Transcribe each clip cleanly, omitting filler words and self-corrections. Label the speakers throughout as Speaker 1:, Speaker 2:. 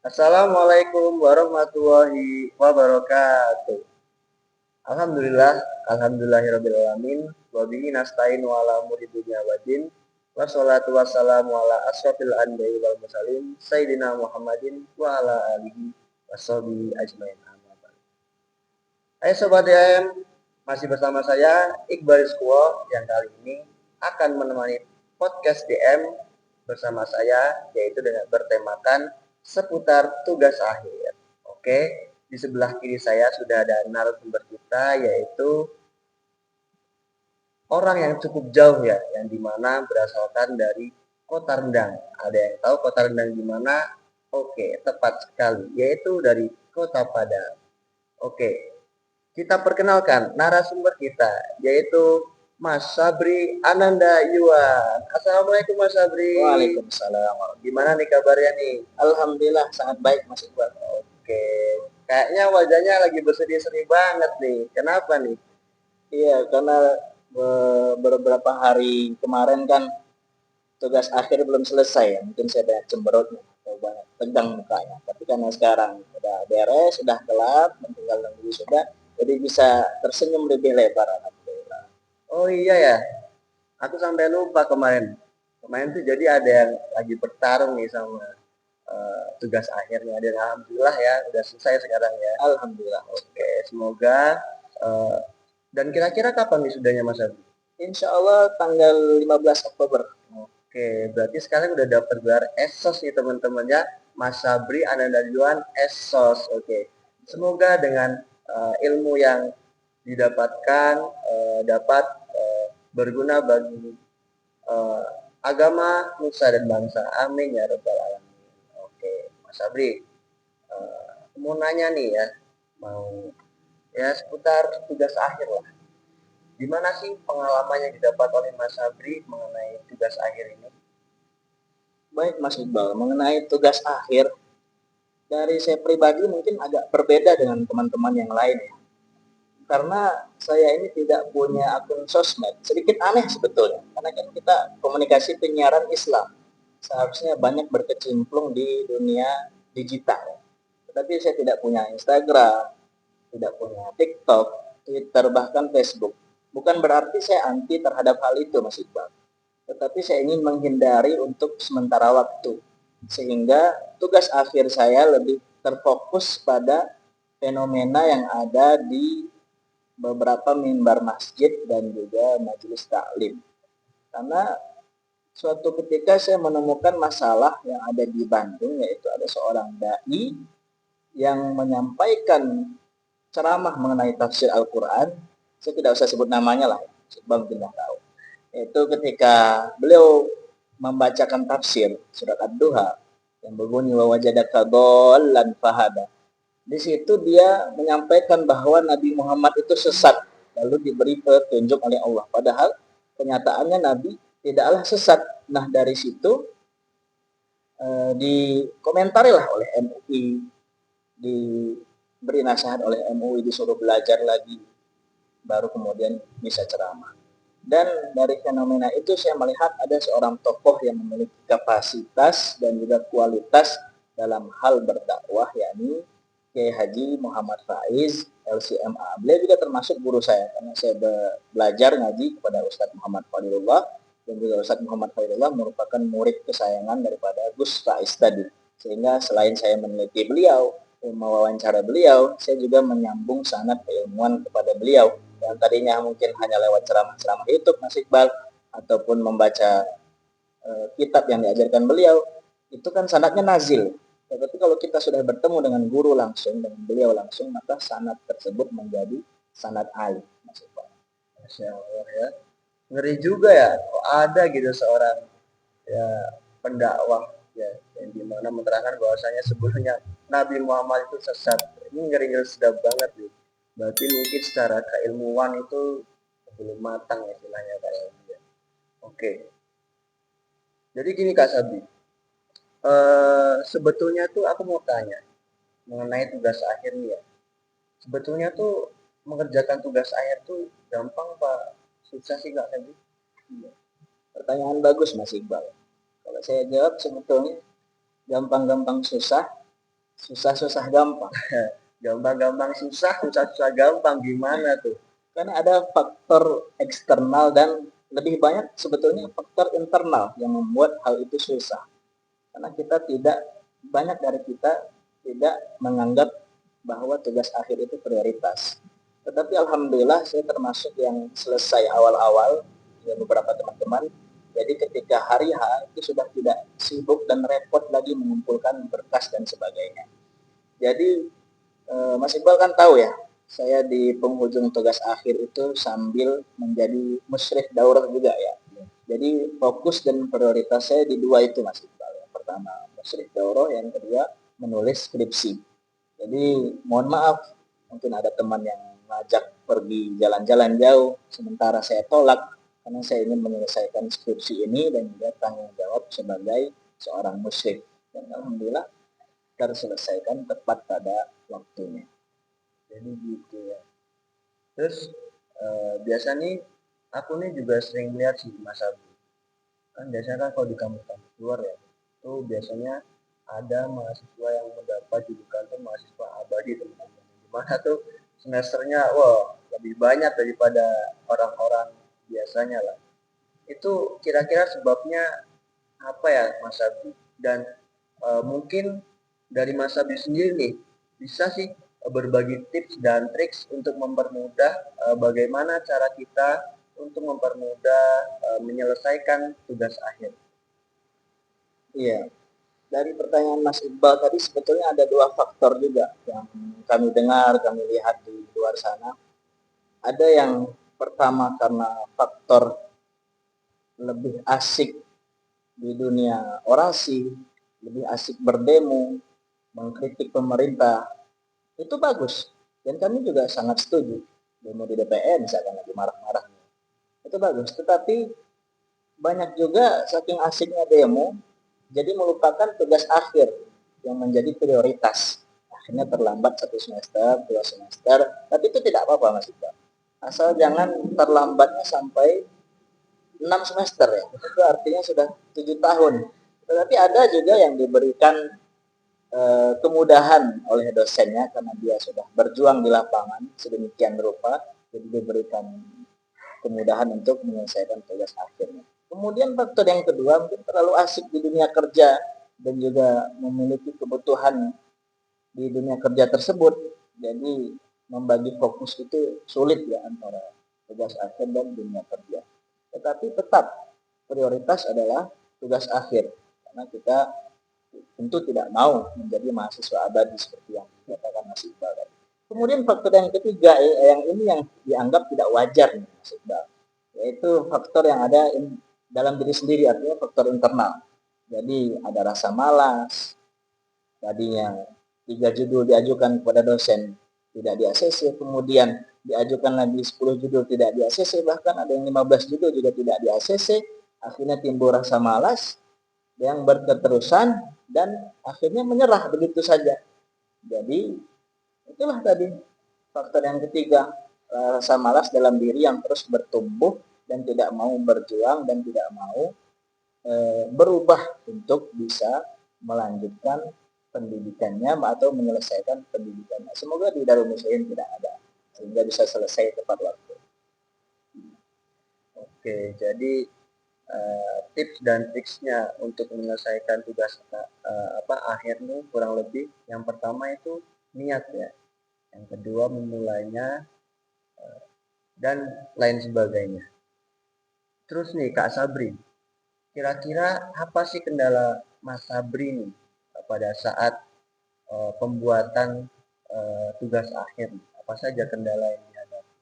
Speaker 1: Assalamualaikum warahmatullahi wabarakatuh. Alhamdulillah, alhamdulillahirabbil alamin, wa bihi nasta'in wa ala umuri dunya waddin. Wassalatu wassalamu ala asrofil anbiya'i wal mursalin sayyidina Muhammadin wa ala alihi washabihi ajmain. Hai Sobat DM, masih bersama saya Iqbal Rizko yang kali ini akan menemani podcast DM bersama saya, yaitu dengan bertemakan seputar tugas akhir. Oke, di sebelah kiri saya sudah ada narasumber kita, yaitu orang yang cukup jauh ya, yang dimana berasalkan dari Kota Rendang. Ada yang tahu Kota Rendang di mana? Oke, tepat sekali, yaitu dari Kota Padang. Oke, kita perkenalkan narasumber kita, yaitu Mas Sabri Ananda Yuan. Assalamualaikum Mas Sabri.
Speaker 2: Waalaikumsalam.
Speaker 1: Gimana nih kabarnya nih?
Speaker 2: Alhamdulillah sangat baik Mas Iqbal.
Speaker 1: Oke, kayaknya wajahnya lagi bersedih-sedih banget nih. Kenapa nih?
Speaker 2: Iya, karena beberapa hari kemarin kan tugas akhir belum selesai ya. Mungkin saya banyak cemberutnya atau banyak tegang mukanya. Tapi karena sekarang udah beres, sudah kelar, tinggal nunggu sudah, jadi bisa tersenyum lebih lebar. Alhamdulillah.
Speaker 1: Oh iya ya, aku sampai lupa kemarin. Kemarin tuh jadi ada yang lagi bertarung nih sama tugas akhirnya. Dan alhamdulillah ya, udah selesai sekarang ya.
Speaker 2: Alhamdulillah.
Speaker 1: Oke, semoga dan kira-kira kapan wisudanya Mas Abi?
Speaker 2: Insya Allah tanggal 15 Oktober.
Speaker 1: Oke, berarti sekarang udah dapat gelar ESOS nih teman-temannya, Mas Sabri Ananda Yuan ESOS. Oke, semoga dengan ilmu yang didapatkan dapat berguna bagi agama, nusa dan bangsa. Amin ya rabbal alamin. Oke, Mas Sabri, mau nanya nih ya, mau ya seputar tugas akhir lah. Gimana sih pengalaman yang didapat oleh Mas Sabri mengenai tugas akhir ini?
Speaker 2: Baik Mas Iqbal, mengenai tugas akhir, dari saya pribadi mungkin agak berbeda dengan teman-teman yang lain ya. Karena saya ini tidak punya akun sosmed, sedikit aneh sebetulnya. Karena kan kita komunikasi penyiaran Islam, seharusnya banyak berkecimpung di dunia digital. Tetapi saya tidak punya Instagram, tidak punya TikTok, Twitter, bahkan Facebook. Bukan berarti saya anti terhadap hal itu Mas Iqbal. Tetapi saya ingin menghindari untuk sementara waktu. Sehingga tugas akhir saya lebih terfokus pada fenomena yang ada di beberapa mimbar masjid dan juga majelis taklim. Karena suatu ketika saya menemukan masalah yang ada di Bandung, yaitu ada seorang dai yang menyampaikan ceramah mengenai tafsir Al-Quran. Saya tidak usah sebut namanya lah, sebab tidak tahu. Itu ketika beliau membacakan tafsir surat Ad-Duha yang berbunyi wa wajadaka dhallan fahada. Di situ dia menyampaikan bahwa Nabi Muhammad itu sesat, lalu diberi petunjuk oleh Allah. Padahal kenyataannya Nabi tidaklah sesat. Nah dari situ dikomentarilah oleh MUI, diberi nasihat oleh MUI, disuruh belajar lagi, baru kemudian bisa ceramah. Dan dari fenomena itu saya melihat ada seorang tokoh yang memiliki kapasitas dan juga kualitas dalam hal berdakwah, yakni Kiai Haji Muhammad Faiz LCMA. Beliau juga termasuk guru saya karena saya belajar ngaji kepada Ustadz Muhammad Fadilullah, dan juga Ustadz Muhammad Fadilullah merupakan murid kesayangan daripada Gus Faiz tadi. Sehingga selain saya meneliti beliau, mewawancara beliau, saya juga menyambung sanad keilmuan kepada beliau. Yang tadinya mungkin hanya lewat ceramah-ceramah YouTube Mas Iqbal, ataupun membaca kitab yang diajarkan beliau, itu kan sanadnya nazil. Tapi kalau kita sudah bertemu dengan guru langsung, dengan beliau langsung, maka sanad tersebut menjadi sanad ali. Mas Iqbal.
Speaker 1: Masya Allah ya. Ngeri juga ya, kok ada gitu seorang ya pendakwah ya yang dimana menerangkan bahwasanya sebelumnya Nabi Muhammad itu sesat. Ini ngeri-ngeri sedap banget nih. Berarti mungkin secara keilmuan itu belum matang ya istilahnya kayak gitu. Oke. Jadi gini Kak Sabi, sebetulnya tuh aku mau tanya mengenai tugas akhir nih ya. Sebetulnya tuh mengerjakan tugas akhir tuh gampang Pak, susah sih Kak Sabi?
Speaker 2: Pertanyaan bagus Mas Iqbal. Kalau saya jawab sebetulnya gampang-gampang susah, susah-susah gampang.
Speaker 1: Gampang-gampang susah, susah-susah gampang, gimana tuh?
Speaker 2: Karena ada faktor eksternal dan lebih banyak sebetulnya faktor internal yang membuat hal itu susah. Karena kita tidak, banyak dari kita tidak menganggap bahwa tugas akhir itu prioritas. Tetapi alhamdulillah saya termasuk yang selesai awal-awal, ya beberapa teman-teman. Jadi ketika hari H itu sudah tidak sibuk dan repot lagi mengumpulkan berkas dan sebagainya. Jadi Mas Iqbal kan tahu ya, saya di penghujung tugas akhir itu sambil menjadi musyrif daurah juga ya. Jadi fokus dan prioritas saya di dua itu Mas Iqbal. Yang pertama musyrif daurah, yang kedua menulis skripsi. Jadi mohon maaf, mungkin ada teman yang ngajak pergi jalan-jalan jauh, sementara saya tolak karena saya ingin menyelesaikan skripsi ini dan juga tanggung jawab sebagai seorang musyrif. Dan alhamdulillah terselesaikan tepat pada waktunya.
Speaker 1: Jadi gitu ya. Terus biasa nih aku nih juga sering lihat sih Mas Abi. Kan biasanya kan kalau di kampus-kampus luar ya, itu biasanya ada mahasiswa yang mendapat julukan tuh mahasiswa abadi, teman-teman. Gimana tuh semesternya, wah lebih banyak daripada orang-orang biasanya lah. Itu kira-kira sebabnya apa ya Mas Abi? Dan mungkin dari Mas Abi sendiri nih, bisa sih berbagi tips dan triks untuk mempermudah bagaimana cara kita untuk mempermudah menyelesaikan tugas akhir.
Speaker 2: Iya, dari pertanyaan Mas Iqbal tadi sebetulnya ada dua faktor juga yang kami dengar, kami lihat di luar sana. Ada yang pertama karena faktor lebih asik di dunia orasi, lebih asik berdemo, mengkritik pemerintah, itu bagus. Dan kami juga sangat setuju. Demo di DPR misalkan lagi marah-marah. Itu bagus. Tetapi banyak juga saking asiknya demo, jadi melupakan tugas akhir yang menjadi prioritas. Akhirnya terlambat 1 semester, 2 semester, tapi itu tidak apa-apa Mas Iqbal. Asal jangan terlambatnya sampai 6 semester ya, itu artinya sudah 7 tahun. Tetapi ada juga yang diberikan kemudahan oleh dosennya karena dia sudah berjuang di lapangan sedemikian rupa, jadi diberikan kemudahan untuk menyelesaikan tugas akhirnya. Kemudian faktor yang kedua, mungkin terlalu asik di dunia kerja dan juga memiliki kebutuhan di dunia kerja tersebut, jadi membagi fokus itu sulit ya antara tugas akhir dan dunia kerja. Tetapi tetap prioritas adalah tugas akhir karena kita tentu tidak mau menjadi mahasiswa abadi seperti yang dikatakan Mas Iqbal. Kemudian faktor yang ketiga, yang ini yang dianggap tidak wajar nih Mas Iqbal, yaitu faktor yang ada dalam diri sendiri, artinya faktor internal. Jadi ada rasa malas, tadinya 3 judul diajukan kepada dosen tidak di ACC, kemudian diajukan lagi 10 judul tidak di ACC, bahkan ada yang 15 judul juga tidak di ACC, akhirnya timbul rasa malas yang berketerusan dan akhirnya menyerah begitu saja. Jadi itulah tadi faktor yang ketiga, rasa malas dalam diri yang terus bertumbuh dan tidak mau berjuang dan tidak mau berubah untuk bisa melanjutkan pendidikannya atau menyelesaikan pendidikannya. Semoga di Darul Muslimin tidak ada, sehingga bisa selesai tepat waktu.
Speaker 1: Oke, jadi tips dan triksnya untuk menyelesaikan tugas akhir nih kurang lebih yang pertama itu niat ya, yang kedua memulainya dan lain sebagainya. Terus nih Kak Sabri, kira-kira apa sih kendala Mas Sabri nih pada saat pembuatan tugas akhir? Apa saja kendala yang dihadapi?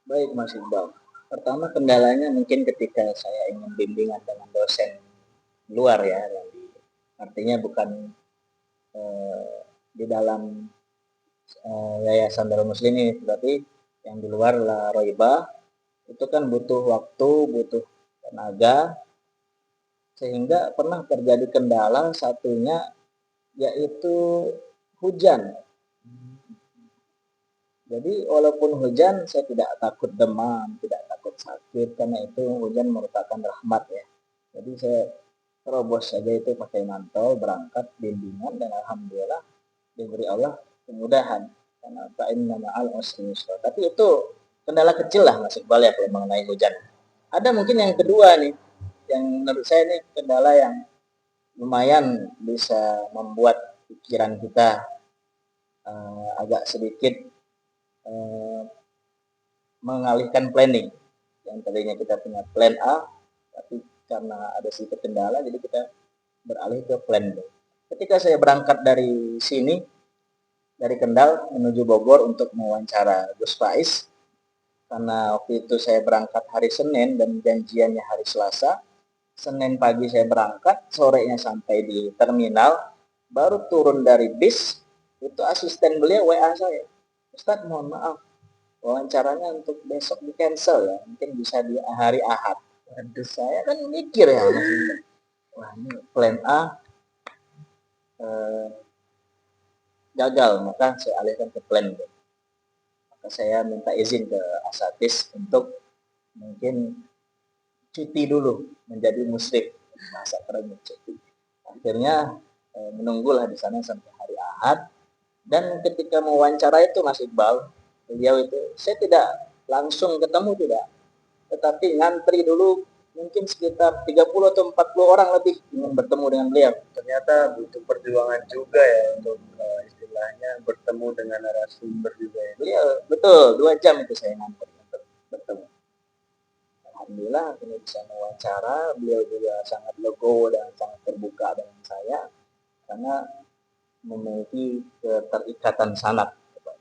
Speaker 2: Baik Mas Iqbal. Pertama kendalanya mungkin ketika saya ingin bimbingan dengan dosen luar ya, artinya bukan di dalam Yayasan Darul Muslimin, tetapi yang di luar La Roiba, itu kan butuh waktu, butuh tenaga, sehingga pernah terjadi kendala satunya yaitu hujan. Jadi walaupun hujan saya tidak takut demam, tidak takut sakit karena itu hujan merupakan rahmat ya. Jadi saya terobos saja itu pakai mantel, berangkat bimbingan, dan alhamdulillah diberi Allah kemudahan. Karena inna ma'al usri yusra. Tapi itu kendala kecil lah Mas Iqbal ya kalau mengenai hujan. Ada mungkin yang kedua nih, yang menurut saya ini kendala yang lumayan bisa membuat pikiran kita agak sedikit uh, mengalihkan planning. Yang tadinya kita punya plan A, tapi karena ada sedikit kendala, jadi kita beralih ke plan B. Ketika saya berangkat dari sini, dari Kendal menuju Bogor untuk mewawancara Gus Faiz, karena waktu itu saya berangkat hari Senin dan janjiannya hari Selasa. Senin pagi saya berangkat, sorenya sampai di terminal, baru turun dari bis, itu asisten beliau WA saya, Ustadz mohon maaf, wawancaranya untuk besok di cancel ya, mungkin bisa di hari Ahad. Aduh, saya kan mikir ya, wah ini plan A gagal, maka saya alihkan ke plan B. Maka saya minta izin ke Asatis untuk mungkin cuti dulu menjadi musrik, masa keren cuti. Akhirnya menunggulah di sana sampai hari Ahad. Dan ketika mewawancara itu Mas Iqbal, beliau itu saya tidak langsung ketemu, tidak, tetapi ngantri dulu mungkin sekitar 30 atau 40 orang lebih ingin bertemu dengan beliau.
Speaker 1: Ternyata butuh perjuangan juga ya untuk istilahnya bertemu dengan narasumber juga ya.
Speaker 2: Beliau betul 2 jam itu saya ngantri untuk bertemu. Alhamdulillah akhirnya bisa mewawancara, beliau juga sangat legowo dan sangat terbuka dengan saya karena memiliki keterikatan sangat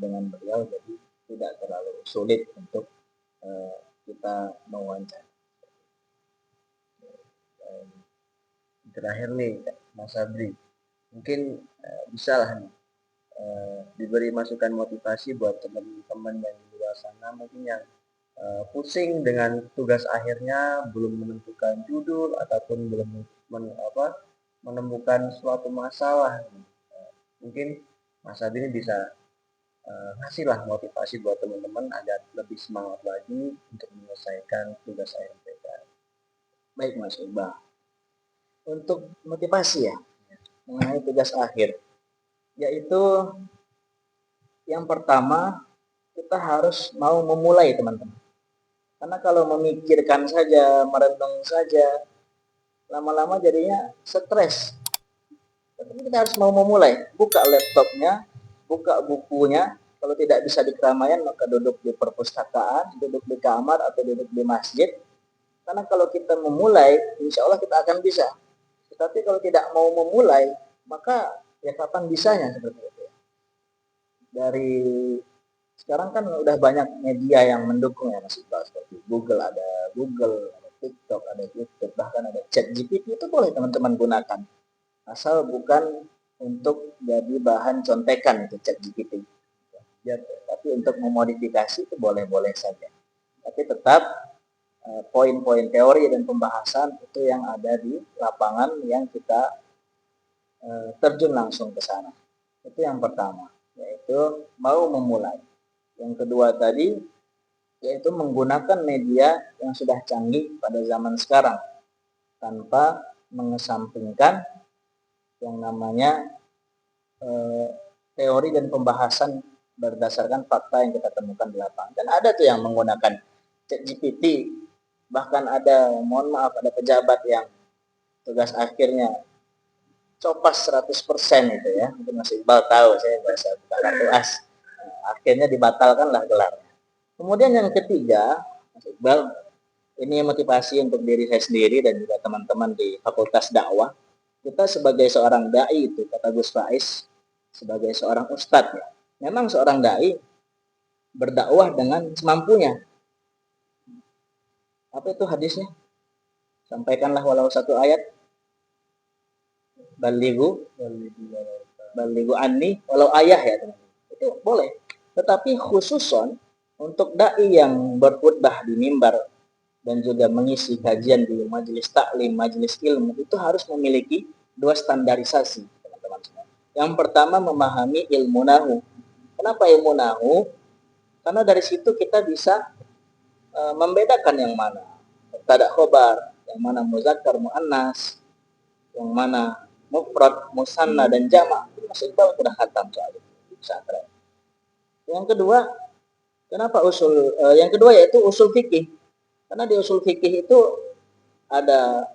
Speaker 2: dengan beliau, jadi tidak terlalu sulit untuk kita mewawancara.
Speaker 1: Terakhir nih Mas Abri, mungkin bisa lah nih diberi masukan motivasi buat teman-teman yang di luar sana mungkin yang pusing dengan tugas akhirnya, belum menentukan judul ataupun belum menemukan suatu masalah. Mungkin Mas Abri ini bisa ngasihlah motivasi buat teman-teman agar lebih semangat lagi untuk menyelesaikan tugas akhir mereka.
Speaker 2: Baik Mas Iqbal, untuk motivasi ya mengenai tugas akhir, yaitu yang pertama kita harus mau memulai teman-teman. Karena kalau memikirkan saja, merenung saja, lama-lama jadinya stres. Tapi kita harus mau memulai, buka laptopnya, buka bukunya. Kalau tidak bisa di keramaian maka duduk di perpustakaan, duduk di kamar atau duduk di masjid. Karena kalau kita memulai, insya Allah kita akan bisa. Tetapi kalau tidak mau memulai, maka ya kapan bisanya seperti itu. Dari sekarang kan udah banyak media yang mendukung ya Mas Iqbal, seperti Google, ada TikTok, ada YouTube, bahkan ada ChatGPT, itu boleh teman-teman gunakan. Asal bukan untuk jadi bahan contekan itu ChatGPT. Ya, tapi untuk memodifikasi itu boleh-boleh saja. Tapi tetap poin-poin teori dan pembahasan itu yang ada di lapangan yang kita terjun langsung ke sana. Itu yang pertama, yaitu mau memulai. Yang kedua tadi, yaitu menggunakan media yang sudah canggih pada zaman sekarang, tanpa mengesampingkan yang namanya teori dan pembahasan berdasarkan fakta yang kita temukan di lapangan. Dan ada tuh yang menggunakan ChatGPT, bahkan ada, mohon maaf, ada pejabat yang tugas akhirnya copas 100% itu ya, mungkin Mas Iqbal tahu, saya bahasa buka kartu as. Akhirnya dibatalkanlah gelarnya. Kemudian yang ketiga, Mas Iqbal, ini motivasi untuk diri saya sendiri dan juga teman-teman di Fakultas Dakwah. Kita sebagai seorang dai itu, kata Gus Faiz, sebagai seorang ustadz ya, memang seorang dai berdakwah dengan semampunya. Apa itu hadisnya? Sampaikanlah walau satu ayat. Balighu anni walau ayah ya teman-teman. Itu boleh. Tetapi khususon untuk dai yang berkhutbah di mimbar dan juga mengisi kajian di majelis taklim, majelis ilmu, itu harus memiliki 2 standarisasi, teman-teman semua. Yang pertama memahami ilmu nahu. Kenapa ilmu nahu? Karena dari situ kita bisa membedakan yang mana mubtada khobar, yang mana muzakkar muannas, yang mana mufrad, musanna dan jamak. Mas Iqbal sudah khatam soal itu di pesantren. Yang kedua, yang kedua yaitu usul fikih. Karena di usul fikih itu ada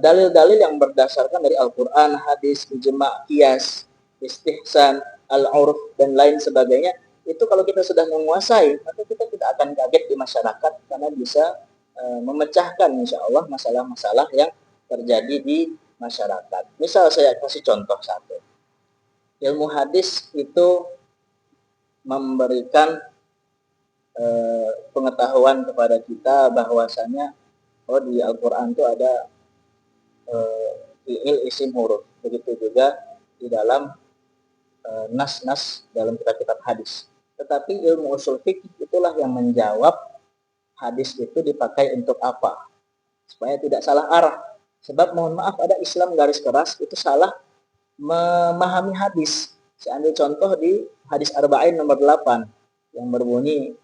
Speaker 2: dalil-dalil yang berdasarkan dari Al-Quran, hadis, ijma', qiyas, istihsan, al-urf, dan lain sebagainya. Itu kalau kita sudah menguasai, maka kita tidak akan kaget di masyarakat karena bisa memecahkan insya Allah masalah-masalah yang terjadi di masyarakat. Misal saya kasih contoh satu. Ilmu hadis itu memberikan pengetahuan kepada kita bahwasanya di Al-Quran itu ada fi'il isim huruf. Begitu juga di dalam nas-nas dalam kitab-kitab hadis. Tetapi ilmu usul fikih itulah yang menjawab hadis itu dipakai untuk apa, supaya tidak salah arah. Sebab mohon maaf, ada Islam garis keras itu salah memahami hadis. Saya ambil contoh di hadis Arba'in nomor 8 yang berbunyi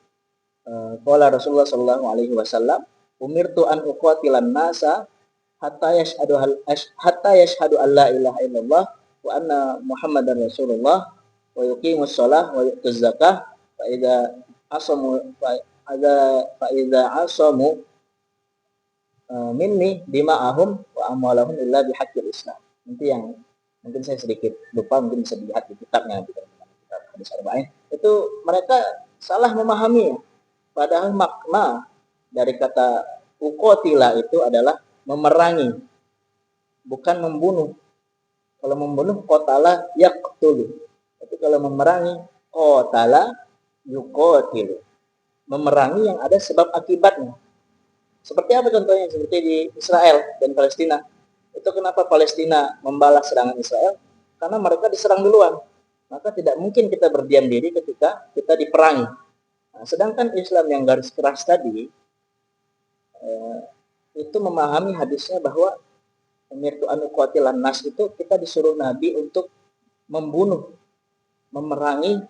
Speaker 2: qala Rasulullah sallallahu alaihi wasallam, umirtu an uqatilan nasa hatta yashhadu an la ilaha illallah wa anna Muhammadar Rasulullah wa yuqimus shalah wa yu'tuz zakah fa idza asamu minni dima'ahum wa amwalahum illa bihaqqil Islam. Nanti yang mungkin saya sedikit lupa, mungkin bisa dilihat di kitabnya, di kitab hadis Arba'in. Itu mereka salah memahami. Padahal makna dari kata uqatila itu adalah memerangi, bukan membunuh. Kalau membunuh qatala yaqtulu. Tapi kalau memerangi qatala yuqatilu. Memerangi yang ada sebab akibatnya. Seperti apa contohnya? Seperti di Israel dan Palestina. Itu kenapa Palestina membalas serangan Israel? Karena mereka diserang duluan. Maka tidak mungkin kita berdiam diri ketika kita diperangi. Nah, sedangkan Islam yang garis keras tadi itu memahami hadisnya bahwa umirtu an uqatilan nas itu kita disuruh Nabi untuk membunuh, memerangi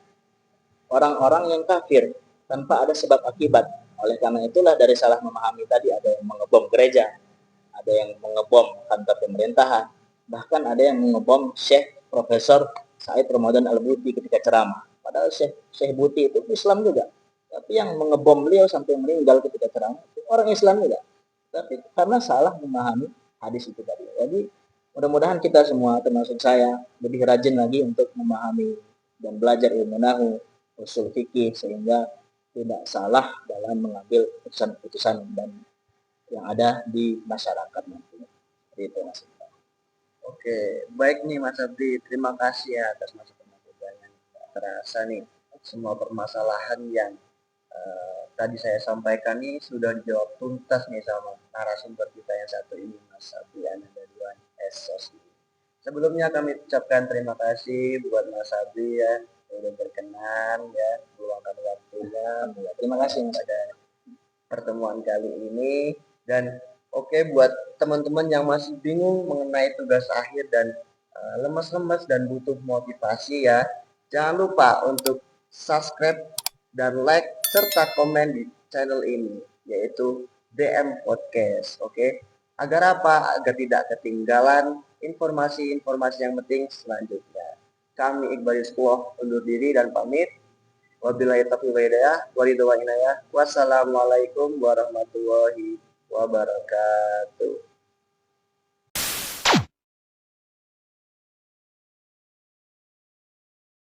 Speaker 2: orang-orang yang kafir tanpa ada sebab akibat. Oleh karena itulah dari salah memahami tadi ada yang mengebom gereja, ada yang mengebom kantor pemerintahan, bahkan ada yang mengebom Syekh Profesor Said Ramadan Al-Buti ketika ceramah. Padahal Syekh Buti itu Islam juga. Tapi yang mengebom beliau sampai meninggal ketika ceramah itu orang Islam juga. Tapi karena salah memahami hadis itu tadi. Jadi mudah-mudahan kita semua termasuk saya lebih rajin lagi untuk memahami dan belajar ilmu nahwu, usul fikih sehingga tidak salah dalam mengambil keputusan-keputusan dan yang ada di masyarakat nantinya. Seperti itu Mas.
Speaker 1: Oke, baik nih Mas Abdi. Terima kasih ya atas masukan-masukannya. Terasa nih semua permasalahan yang tadi saya sampaikan nih sudah dijawab tuntas nih sama narasumber kita yang satu ini, Mas Abdi Anandaluan SOS. Sebelumnya kami ucapkan terima kasih buat Mas Abdi ya sudah berkenan ya meluangkan waktunya.
Speaker 2: Terima kasih
Speaker 1: pada pertemuan kali ini. Dan buat teman-teman yang masih bingung mengenai tugas akhir dan lemas-lemas dan butuh motivasi ya, jangan lupa untuk subscribe dan like serta komen di channel ini yaitu DM Podcast. Agar apa? Agar tidak ketinggalan informasi-informasi yang penting selanjutnya. Kami Iqbal Yusuf undur diri dan pamit. Wabillahi taufiq wal hidayah. Wassalamualaikum warahmatullahi wabarakatuh.